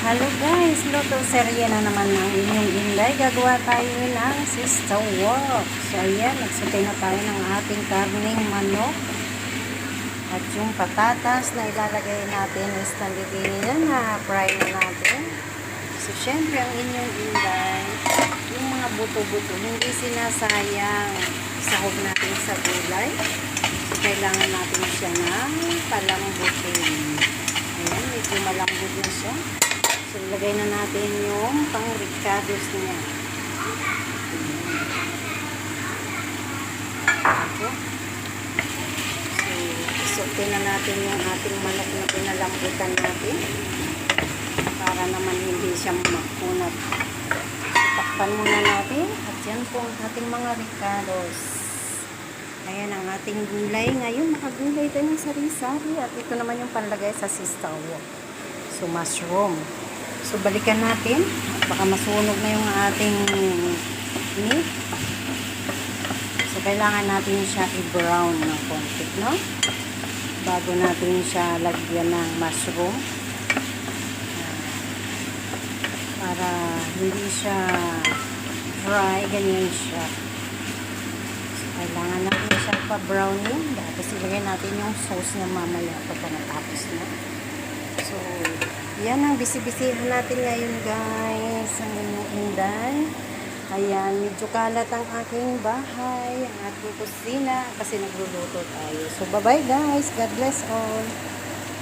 Hello guys, luto serye na naman ng inyong Inday. Gagawa tayo ng sister wok. So ayan, nagsutay na tayo ng ating karning manok. At yung patatas na ilalagay natin is nalagay na fry na natin. So syempre ang inyong Inday, yung mga buto-buto, hindi sinasayang. Sahog natin sa gulay. So kailangan natin siya ng palambutin. Ayan, medyo malambot na siya. So, ilagay na natin yung pang-ricados niya. Okay. So, isote na natin yung ating manok na pinalambutan natin para naman hindi siya makunat. So, takpan muna natin at yan po ang ating mga ricados. Ayan ang ating gulay. Ngayon, makagulay tayo ng sari-sari at ito naman yung panlagay sa sister wok. So, mushroom. So, balikan natin. Baka masunog na yung ating meat. So, kailangan natin siya i-brown ng konti, no? Bago natin siya lagyan ng mushroom. Para hindi siya dry, ganyan siya. So, kailangan natin siya pa-browning. Tapos, ilagay natin yung sauce na mamaya pagka natapos na. So, yan ang bisibisihan natin ngayon guys. Ang inyong Inday. Ayan, medyo kalat ang aking bahay, ang aking kusina kasi nagluluto tayo. So, bye-bye guys. God bless all.